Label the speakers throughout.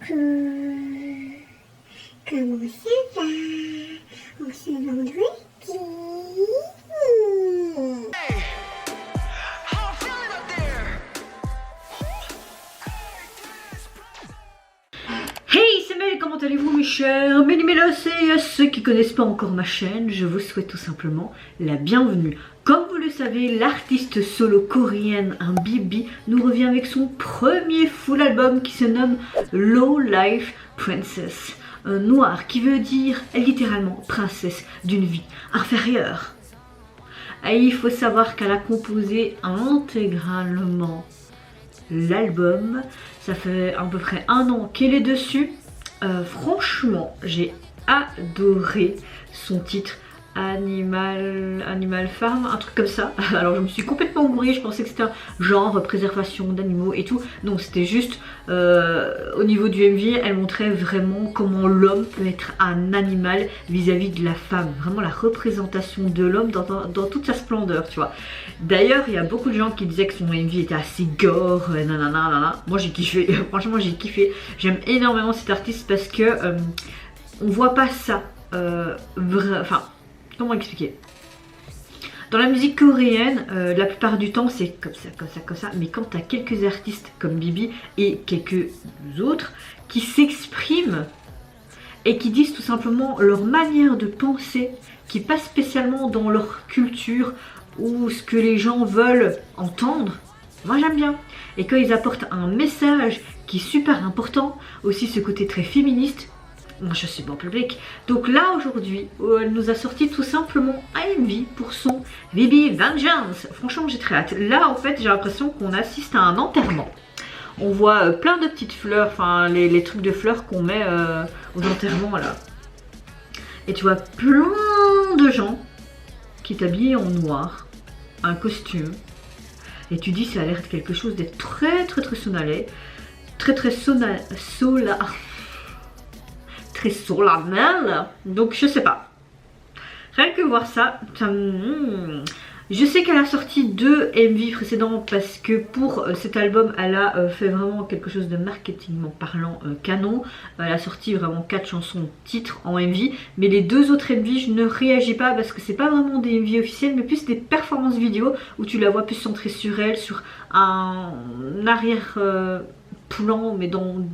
Speaker 1: Coucou. Comment ça va? On se vendredi.
Speaker 2: Hey, c'est Mel, comment allez-vous mes chers Mélimélos, et à ceux qui connaissent pas encore ma chaîne, je vous souhaite tout simplement la bienvenue. Comme vous le savez, l'artiste solo coréenne, un Bibi, nous revient avec son premier full album qui se nomme Low Life Princess. Un noir qui veut dire littéralement princesse d'une vie inférieure. Et il faut savoir qu'elle a composé intégralement l'album. Ça fait à peu près un an qu'elle est dessus. Franchement, j'ai adoré son titre Animal Farm, un truc comme ça. Alors je me suis complètement bourrée, je pensais que c'était un genre préservation d'animaux et tout. Non, c'était juste au niveau du MV, elle montrait vraiment comment l'homme peut être un animal vis-à-vis de la femme. Vraiment la représentation de l'homme dans toute sa splendeur, tu vois. D'ailleurs, il y a beaucoup de gens qui disaient que son MV était assez gore, nanana. Moi j'ai kiffé, franchement j'ai kiffé. J'aime énormément cet artiste parce que on voit pas ça. Enfin, comment expliquer? Dans la musique coréenne, la plupart du temps c'est comme ça, mais quand tu as quelques artistes comme Bibi et quelques autres qui s'expriment et qui disent tout simplement leur manière de penser, qui pas spécialement dans leur culture ou ce que les gens veulent entendre, moi j'aime bien. Et quand ils apportent un message qui est super important, aussi ce côté très féministe, moi je suis bon public. Donc là aujourd'hui, elle nous a sorti tout simplement un MV pour son Baby Vengeance. Franchement j'ai très hâte. Là en fait j'ai l'impression qu'on assiste à un enterrement. On voit plein de petites fleurs, enfin les trucs de fleurs qu'on met aux enterrements là. Et tu vois plein de gens qui est habillé en noir, un costume. Et tu dis ça a l'air de quelque chose d'être très solennel. Très solennel. Donc je sais pas. Rien que voir ça, je sais qu'elle a sorti 2 MV précédents parce que pour cet album elle a fait vraiment quelque chose de marketingment parlant canon. Elle a sorti vraiment 4 chansons titres en MV, mais les 2 autres MV je ne réagis pas parce que c'est pas vraiment des MV officiels mais plus des performances vidéo où tu la vois plus centrée sur elle, sur un arrière plan mais dans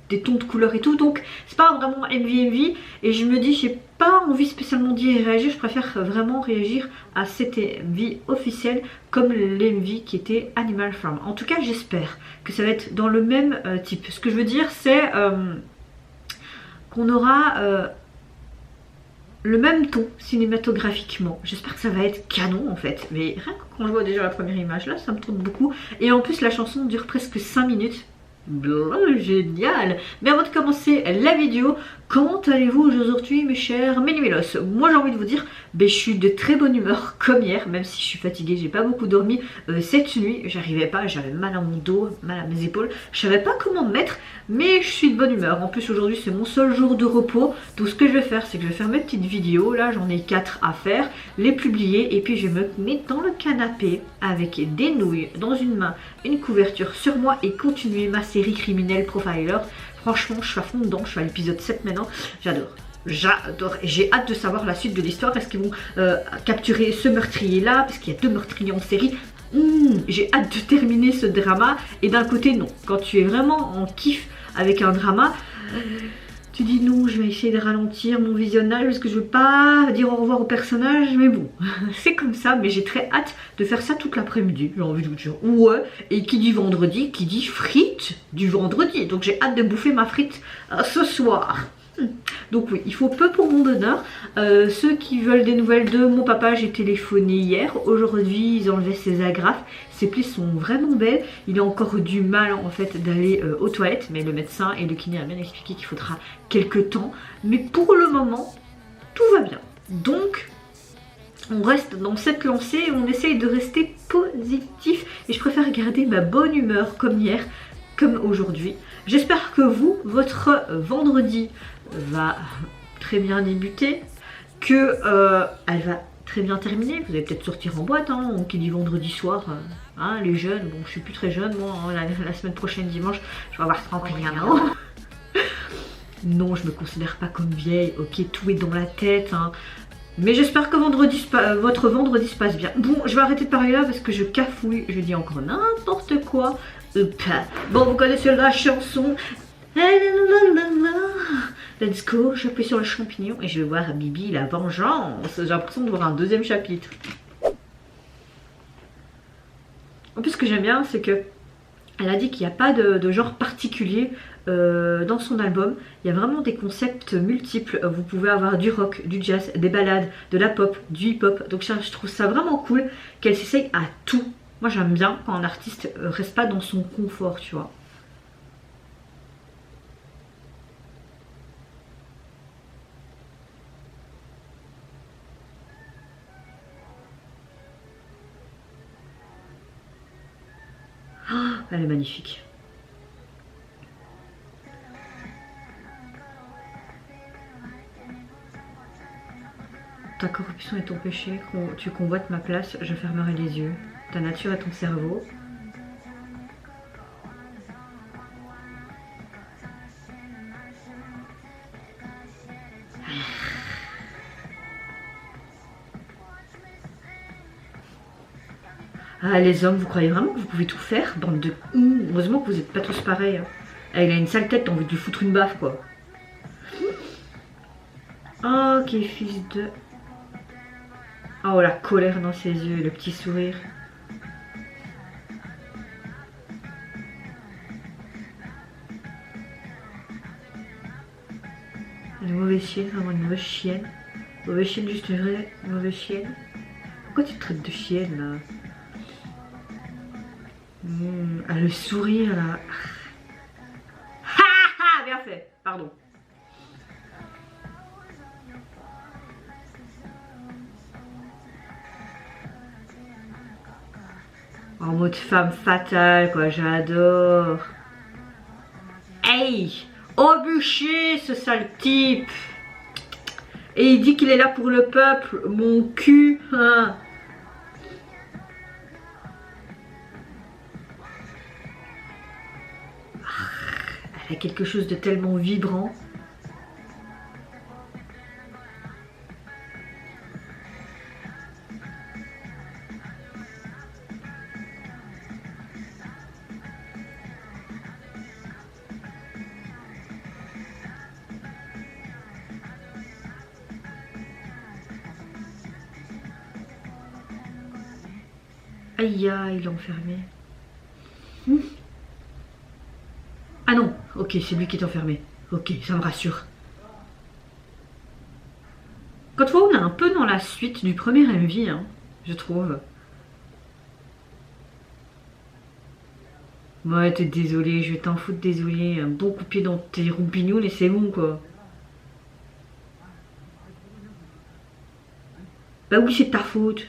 Speaker 2: des tons de couleurs et tout, donc c'est pas vraiment MV et je me dis j'ai pas envie spécialement d'y réagir, je préfère vraiment réagir à cet MV officiel comme l'MV qui était Animal Farm. En tout cas j'espère que ça va être dans le même type. Ce que je veux dire c'est qu'on aura le même ton cinématographiquement. J'espère que ça va être canon en fait, mais rien que quand je vois déjà la première image là ça me tourne beaucoup et en plus la chanson dure presque 5 minutes. Génial. Mais avant de commencer la vidéo, comment allez-vous aujourd'hui mes chers Mélimélos? Moi j'ai envie de vous dire, je suis de très bonne humeur comme hier, même si je suis fatiguée, j'ai pas beaucoup dormi cette nuit, j'arrivais pas, j'avais mal à mon dos, mal à mes épaules, je savais pas comment me mettre, mais je suis de bonne humeur. En plus aujourd'hui c'est mon seul jour de repos, donc ce que je vais faire c'est que je vais faire mes petites vidéos, là j'en ai 4 à faire, les publier et puis je vais me mettre dans le canapé avec des nouilles dans une main, une couverture sur moi et continuer ma série criminelle Profiler. Franchement je suis à fond dedans, je suis à l'épisode 7 maintenant, j'adore et j'ai hâte de savoir la suite de l'histoire. Est-ce qu'ils vont capturer ce meurtrier là, parce qu'il y a 2 meurtriers en série. J'ai hâte de terminer ce drama. Et d'un côté non, quand tu es vraiment en kiff avec un drama, tu dis non, je vais essayer de ralentir mon visionnage parce que je veux pas dire au revoir au personnage, mais bon, c'est comme ça. Mais j'ai très hâte de faire ça toute l'après-midi, j'ai envie de vous dire. Ouais, et qui dit vendredi, qui dit frites du vendredi. Donc j'ai hâte de bouffer ma frite ce soir. Donc oui, il faut peu pour mon bonheur. Ceux qui veulent des nouvelles de mon papa, j'ai téléphoné hier. Aujourd'hui, ils enlevaient ses agrafes. Ses plis sont vraiment belles. Il a encore du mal en fait d'aller aux toilettes. Mais le médecin et le kiné a bien expliqué qu'il faudra quelques temps. Mais pour le moment, tout va bien. Donc, on reste dans cette lancée et on essaye de rester positif. Et je préfère garder ma bonne humeur comme hier, comme aujourd'hui. J'espère que vous, votre vendredi va très bien débuter, que elle va très bien terminer. Vous allez peut-être sortir en boîte, hein, qui dit vendredi soir, hein, les jeunes. Bon, je suis plus très jeune, moi, hein, la semaine prochaine, dimanche, je vais avoir 31 ans. Non, je me considère pas comme vieille, ok, tout est dans la tête, hein. Mais j'espère que votre vendredi se passe bien. Bon, je vais arrêter de parler là parce que je cafouille, je dis encore n'importe quoi. Bon, vous connaissez la chanson. Let's go, j'appuie sur le champignon et je vais voir Bibi la vengeance. J'ai l'impression de voir un deuxième chapitre. En plus, ce que j'aime bien, c'est que elle a dit qu'il n'y a pas de genre particulier dans son album. Il y a vraiment des concepts multiples. Vous pouvez avoir du rock, du jazz, des ballades, de la pop, du hip-hop. Donc je trouve ça vraiment cool qu'elle s'essaye à tout. Moi j'aime bien quand un artiste reste pas dans son confort, tu vois. Oh, elle est magnifique. Ta corruption est ton péché, tu convoites ma place, je fermerai les yeux. Ta nature est ton cerveau. Ah, les hommes, vous croyez vraiment que vous pouvez tout faire? Bande de... Heureusement que vous n'êtes pas tous pareils, hein. Ah, il a une sale tête, t'as envie de lui foutre une baffe, quoi. Oh, quel fils de... Oh, la colère dans ses yeux, le petit sourire. Une mauvaise chienne, vraiment une mauvaise chienne. Mauvaise chienne, juste une vraie mauvaise chienne. Pourquoi tu te traites de chienne, là? Ah, le sourire, là. Ha ha, bien fait, pardon. En mode femme fatale, quoi, j'adore. Hey! Au bûcher, ce sale type! Et il dit qu'il est là pour le peuple, mon cul, hein. Elle a quelque chose de tellement vibrant. Aïe aïe, il l'a enfermé. Ah non, ok, c'est lui qui est enfermé. Ok, ça me rassure. Quand on est un peu dans la suite du premier MV, hein, je trouve. Ouais, t'es désolé, je vais t'en foutre, désolé. Un bon coup de pied dans tes roupignons et c'est bon, quoi. Bah oui, c'est de ta faute.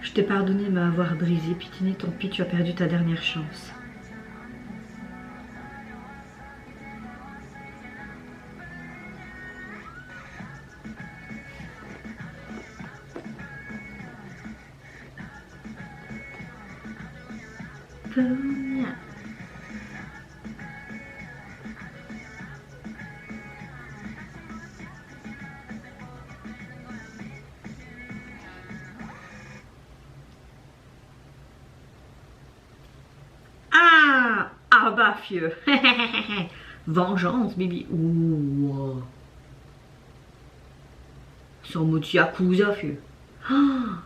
Speaker 2: Je t'ai pardonné de m'avoir brisé, Pitiné, tant pis, tu as perdu ta dernière chance. Ah bah, fieu. Vengeance, Bibi. Ouh. C'est en mode Yakuza, fieu. Ah.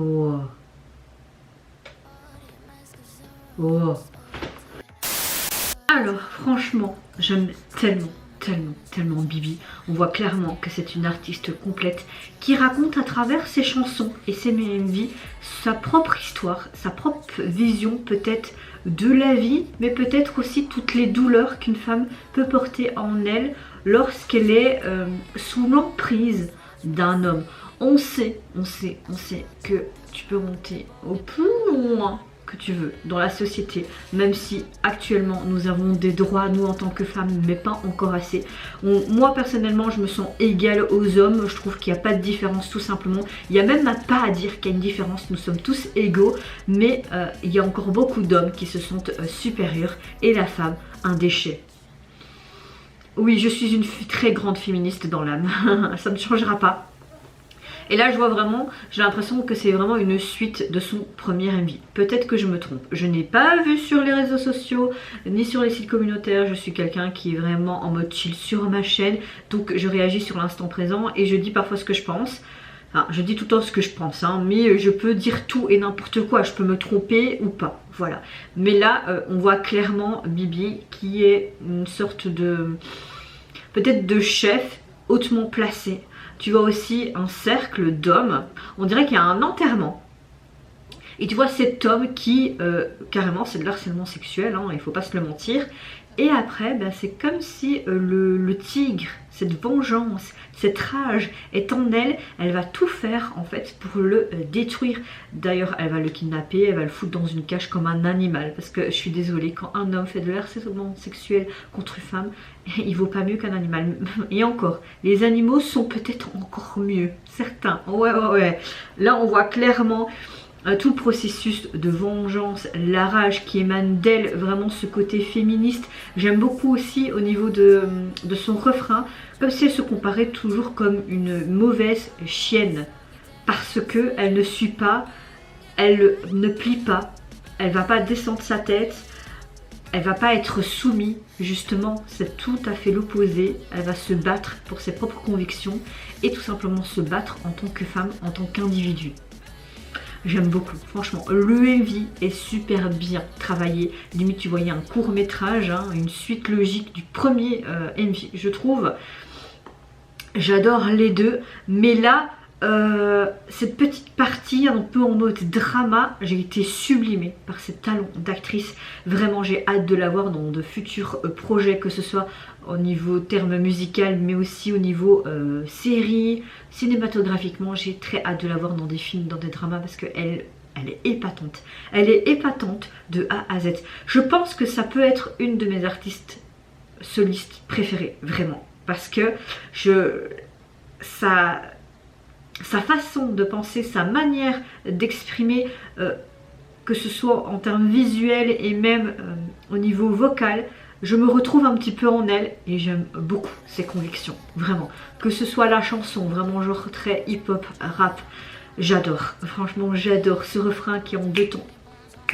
Speaker 2: Oh. Oh. Alors, franchement, j'aime tellement Bibi. On voit clairement que c'est une artiste complète qui raconte à travers ses chansons et ses MV sa propre histoire, sa propre vision peut-être de la vie, mais peut-être aussi toutes les douleurs qu'une femme peut porter en elle lorsqu'elle est sous l'emprise d'un homme. On sait que tu peux monter au plus loin que tu veux dans la société, même si actuellement nous avons des droits, nous en tant que femmes, mais pas encore assez. Moi personnellement je me sens égale aux hommes, je trouve qu'il n'y a pas de différence tout simplement, il n'y a même pas à dire qu'il y a une différence, nous sommes tous égaux, mais il y a encore beaucoup d'hommes qui se sentent supérieurs et la femme un déchet. Oui, je suis une très grande féministe dans l'âme, ça ne changera pas. Et là je vois vraiment, j'ai l'impression que c'est vraiment une suite de son premier MV. Peut-être que je me trompe. Je n'ai pas vu sur les réseaux sociaux, ni sur les sites communautaires. Je suis quelqu'un qui est vraiment en mode chill sur ma chaîne. Donc je réagis sur l'instant présent et je dis parfois ce que je pense. Enfin, je dis tout le temps ce que je pense, hein, mais je peux dire tout et n'importe quoi. Je peux me tromper ou pas. Voilà. Mais là, on voit clairement Bibi qui est une sorte de... peut-être de chef hautement placé. Tu vois aussi un cercle d'hommes. On dirait qu'il y a un enterrement. Et tu vois cet homme qui, carrément, c'est de l'harcèlement sexuel, hein, il ne faut pas se le mentir. Et après, bah, c'est comme si le tigre, cette vengeance, cette rage est en elle. Elle va tout faire en fait pour le détruire. D'ailleurs, elle va le kidnapper, elle va le foutre dans une cage comme un animal. Parce que je suis désolée, quand un homme fait de l'harcèlement sexuel contre une femme, il vaut pas mieux qu'un animal. Et encore, les animaux sont peut-être encore mieux. Certains, ouais. Là, on voit clairement... tout le processus de vengeance, la rage qui émane d'elle, vraiment ce côté féministe. J'aime beaucoup aussi au niveau de son refrain, comme si elle se comparait toujours comme une mauvaise chienne, parce que elle ne suit pas, elle ne plie pas, elle va pas descendre sa tête, elle va pas être soumise, justement c'est tout à fait l'opposé. Elle va se battre pour ses propres convictions et tout simplement se battre en tant que femme, en tant qu'individu. J'aime beaucoup, franchement. Le MV est super bien travaillé. Limite, tu voyais un court métrage, hein, une suite logique du premier MV, je trouve. J'adore les deux. Mais là, cette petite partie un peu en mode drama, j'ai été sublimée par ses talents d'actrice. Vraiment, j'ai hâte de la voir dans de futurs projets, que ce soit au niveau terme musical, mais aussi au niveau série, cinématographiquement. J'ai très hâte de la voir dans des films, dans des dramas, parce qu'elle est épatante. Elle est épatante de A à Z. Je pense que ça peut être une de mes artistes solistes préférées, vraiment. Parce que sa façon de penser, sa manière d'exprimer, que ce soit en termes visuels et même au niveau vocal, je me retrouve un petit peu en elle et j'aime beaucoup ses convictions, vraiment. Que ce soit la chanson, vraiment genre très hip-hop, rap, j'adore. Franchement, j'adore ce refrain qui est en deux tons.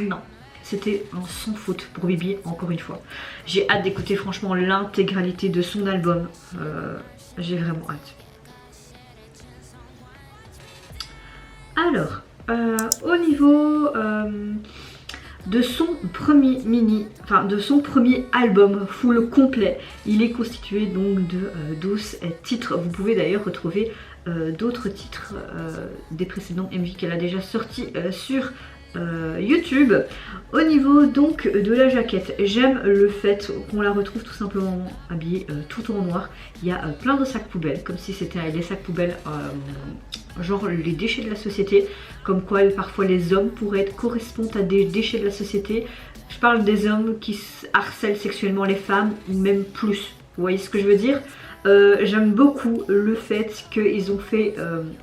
Speaker 2: Non, c'était un sans faute pour Bibi, encore une fois. J'ai hâte d'écouter franchement l'intégralité de son album. J'ai vraiment hâte. Alors, au niveau de son premier de son premier album full complet, il est constitué donc de 12 titres. Vous pouvez d'ailleurs retrouver d'autres titres des précédents MV qu'elle a déjà sortis sur YouTube. Au niveau donc de la jaquette, j'aime le fait qu'on la retrouve tout simplement habillée tout en noir. Il y a plein de sacs poubelles, comme si c'était les sacs poubelles genre les déchets de la société, comme quoi parfois les hommes pourraient correspondre à des déchets de la société. Je parle des hommes qui harcèlent sexuellement les femmes, ou même plus, vous voyez ce que je veux dire. J'aime beaucoup le fait qu'ils ont fait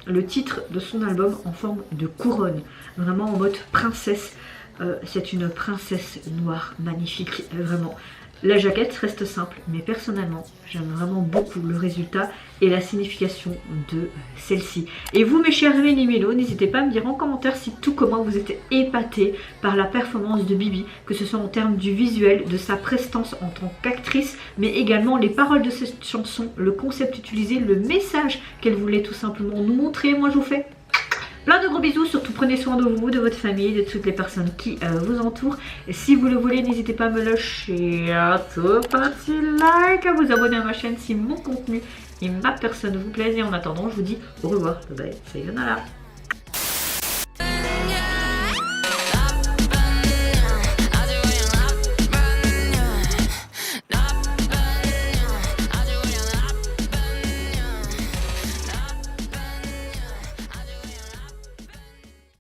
Speaker 2: le titre de son album en forme de couronne, vraiment en mode princesse. C'est une princesse noire magnifique, vraiment. La jaquette reste simple, mais personnellement, j'aime vraiment beaucoup le résultat et la signification de celle-ci. Et vous, mes chers méli-mélos, n'hésitez pas à me dire en commentaire si tout comment vous êtes épatés par la performance de Bibi, que ce soit en termes du visuel, de sa prestance en tant qu'actrice, mais également les paroles de cette chanson, le concept utilisé, le message qu'elle voulait tout simplement nous montrer. Moi, je vous fais Plein de gros bisous, surtout prenez soin de vous, de votre famille, de toutes les personnes qui vous entourent. Et si vous le voulez, n'hésitez pas à me lâcher un tout petit like, à vous abonner à ma chaîne si mon contenu et ma personne vous plaisent. Et en attendant, je vous dis au revoir. Bye bye, c'est Yonala.